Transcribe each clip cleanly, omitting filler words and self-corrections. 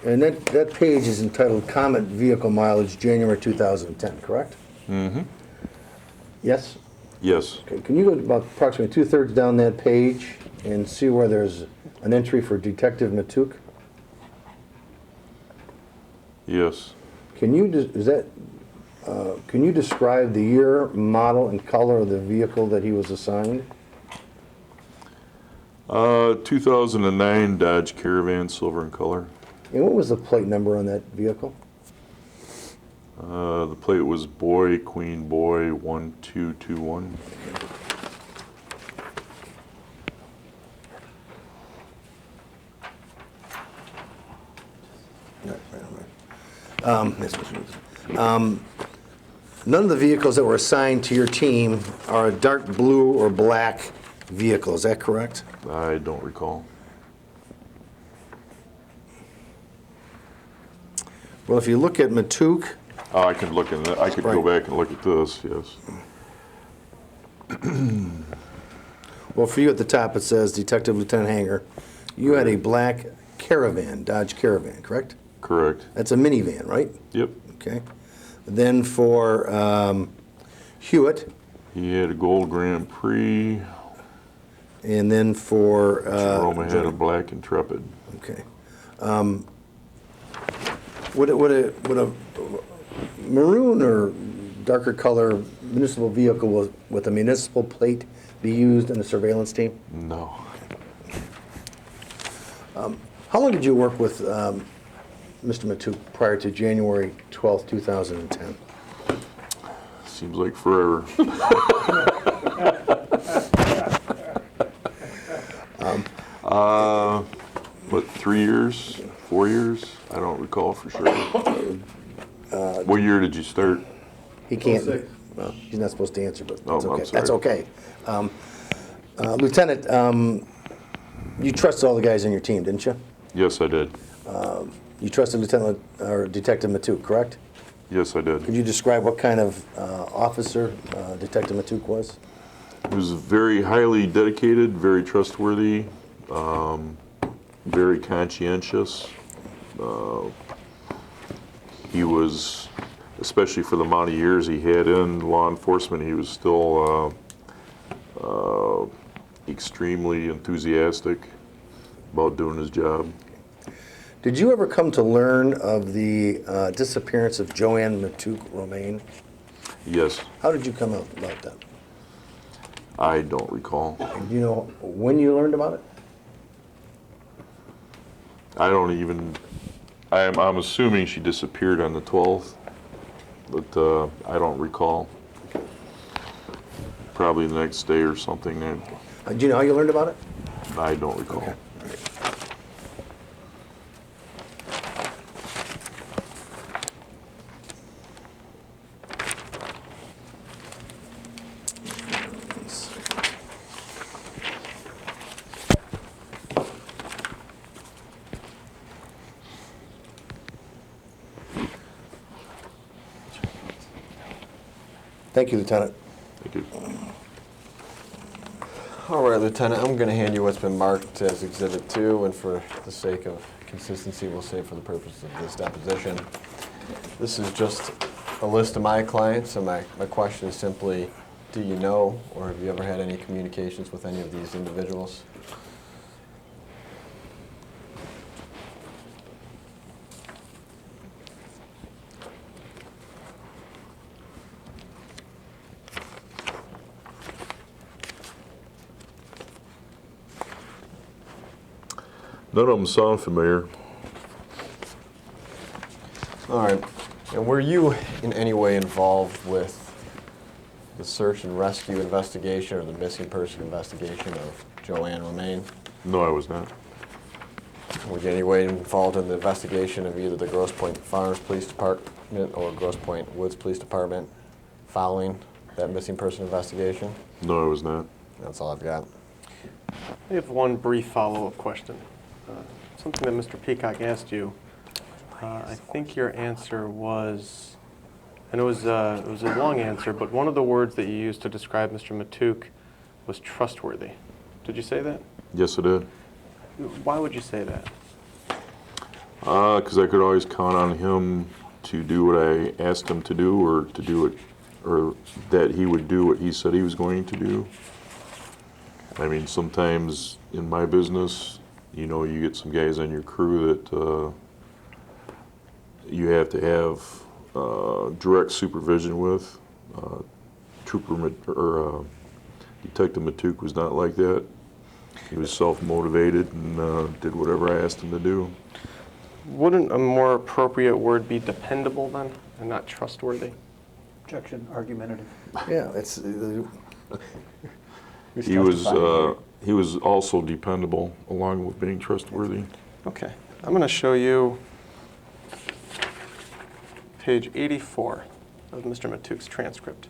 And that page is entitled Comet Vehicle Mileage, January 2010, correct? Mm-hmm. Yes? Yes. Okay, can you go about approximately 2/3 down that page and see where there's an entry for Detective Matouk? Yes. Can you, can you describe the year, model, and color of the vehicle that he was assigned? 2009 Dodge Caravan, silver in color. And what was the plate number on that vehicle? The plate was Boy, Queen Boy, 1221. None of the vehicles that were assigned to your team are a dark blue or black vehicle, is that correct? I don't recall. Well, if you look at Matouk, Oh, I could look in that. I could go back and look at this, yes. well, for you at the top it says Detective Lieutenant Hanger. You had a black Caravan, Dodge Caravan, correct? Correct. That's a minivan, right? Yep. Okay. Then for Hewitt, He had a gold Grand Prix. and then for Romain had a black Intrepid. okay. Would a maroon or darker color municipal vehicle with a municipal plate be used in a surveillance team? No. How long did you work with Mr. Matouk prior to January 12th, 2010? Seems like forever. What, 3 years? 4 years? I don't recall for sure. What year did you start? He can't. Well, he's not supposed to answer, but that's Oh, I'm okay. sorry. That's okay. Lieutenant, you trusted all the guys on your team, didn't you? Yes, I did. You trusted Lieutenant or Detective Matouk, correct? Yes, I did. Could you describe what kind of officer Detective Matouk was? He was very highly dedicated, very trustworthy, very conscientious. He was, especially for the amount of years he had in law enforcement, he was still extremely enthusiastic about doing his job. Did you ever come to learn of the disappearance of Joann Matouk Romain? Yes. How did you come out about that? I don't recall. Do you know when you learned about it? I don't even, I'm assuming she disappeared on the 12th, but I don't recall. Probably the next day or something. Do you know how you learned about it? I don't recall. Okay. Thank you, Lieutenant. Thank you. All right, Lieutenant, I'm going to hand you what's been marked as Exhibit 2, and for the sake of consistency, we'll say for the purpose of this deposition. This is just a list of my clients, and my question is simply, do you know or have you ever had any communications with any of these individuals? None of them sound familiar. All right. And were you in any way involved with the search and rescue investigation or the missing person investigation of Joann Romain? No, I was not. Were you in any way involved in the investigation of either the Grosse Pointe Farms Police Department or Grosse Pointe Woods Police Department following that missing person investigation? No, I was not. That's all I've got. I have one brief follow-up question. Something that Mr. Peacock asked you. I think your answer was, and it was a long answer, but one of the words that you used to describe Mr. Matouk was trustworthy. Did you say that? Yes, I did. Why would you say that? Because I could always count on him to do what I asked him to do, or to do it, or that he would do what he said he was going to do. I mean, sometimes in my business, you know, you get some guys on your crew that you have to have direct supervision with. Detective Matuk was not like that. He was self-motivated and did whatever I asked him to do. Wouldn't a more appropriate word be dependable then, and not trustworthy? Objection, argumentative. Yeah, it's, He was also dependable, along with being trustworthy. Okay, I'm going to show you page 84 of Mr. Matuk's transcript.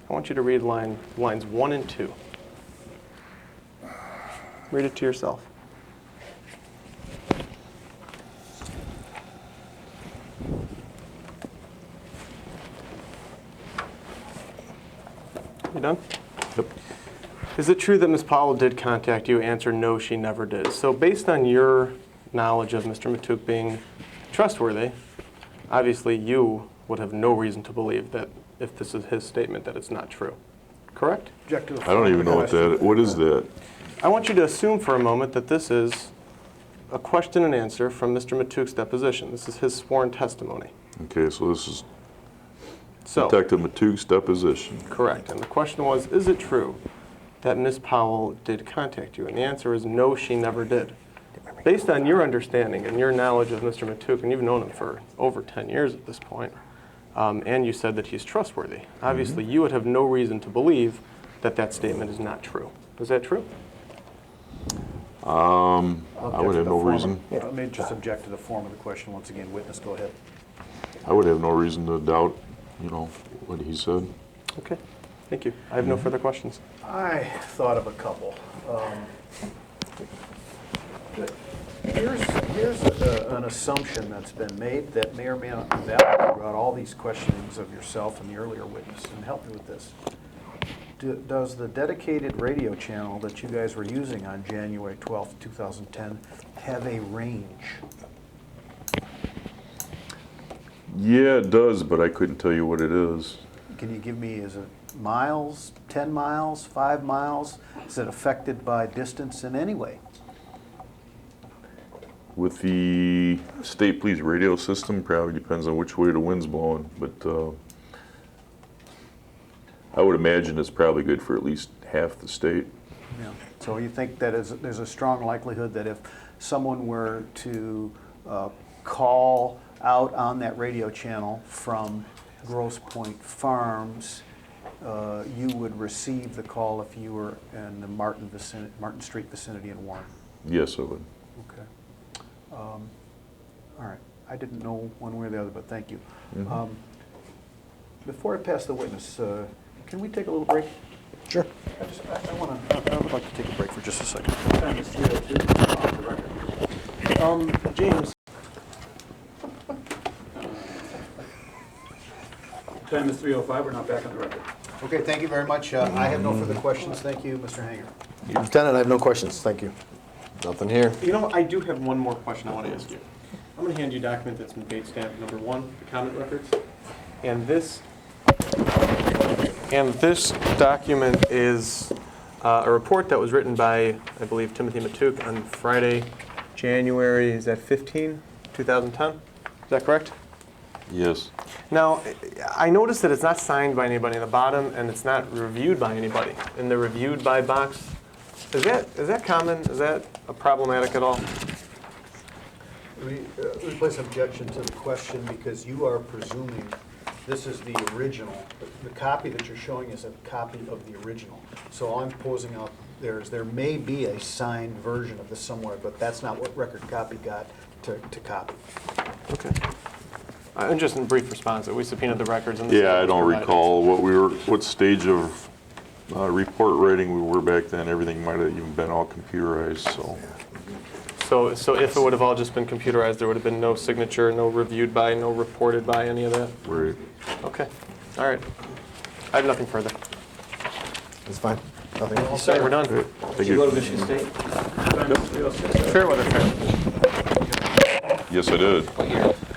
I want you to read lines 1 and 2. Read it to yourself. You done? Yep. Is it true that Ms. Powell did contact you? Answer, no, she never did. So based on your knowledge of Mr. Matuk being trustworthy, obviously you would have no reason to believe that if this is his statement that it's not true. Correct? Object to the I don't even know what is that. I want you to assume for a moment that this is a question and answer from Mr. Matuk's deposition. This is his sworn testimony. Okay, so this is So, Detective Matuk's deposition. correct. And the question was, is it true that Ms. Powell did contact you? And the answer is no, she never did. Based on your understanding and your knowledge of Mr. Matuk, and you've known him for over 10 years at this point, and you said that he's trustworthy, obviously you would have no reason to believe that that statement is not true. Is that true? I would have no reason. Let me just object to the form of the question once again. Witness, go ahead. I would have no reason to doubt, you know, what he said. Okay, thank you. I have no further questions. I thought of a couple. Here's an assumption that's been made that may or may not be valid throughout all these questionings of yourself and the earlier witness, and help me with this. Does the dedicated radio channel that you guys were using on January 12th, 2010 have a range? Yeah, it does, but I couldn't tell you what it is. Can you give me, is it miles, 10 miles, 5 miles? Is it affected by distance in any way? With the state police radio system, probably depends on which way the wind's blowing, but I would imagine it's probably good for at least half the state. Yeah. So you think that there's a strong likelihood that if someone were to call out on that radio channel from Grosse Pointe Farms, you would receive the call if you were in the Martin Street vicinity in Warren? Yes, I would. Okay. All right. I didn't know one way or the other, but thank you. Before I pass the witness, can we take a little break? Sure. I would like to take a break for just a second. James. Time is 3:05. We're not back on the record. Okay, thank you very much. I have no further questions. Thank you, Mr. Hanger. Lieutenant, I have no questions. Thank you. Nothing here. You know, I do have one more question I want to ask you. I'm going to hand you a document that's been date stamped number 1, the comment records. And this document is a report that was written by, I believe, Timothy Matuk on Friday, January, is that 15, 2010? Is that correct? Yes. Now, I noticed that it's not signed by anybody in the bottom, and it's not reviewed by anybody in the reviewed by box. Is that common? Is that problematic at all? Let me place objection to the question because you are presuming this is the original. The copy that you're showing is a copy of the original. So all I'm posing out there may be a signed version of this somewhere, but that's not what Record Copy got to copy. Okay. And just in brief response, we subpoenaed the records. And Yeah, I don't recall what stage of report writing we were back then. Everything might have even been all computerized, so. So if it would have all just been computerized, there would have been no signature, no reviewed by, no reported by, any of that? Right. Okay. All right. I have nothing further. It's fine. Nothing else. Sir, we're done. Thank you. Fairweather Trail. Yes, I did. What year?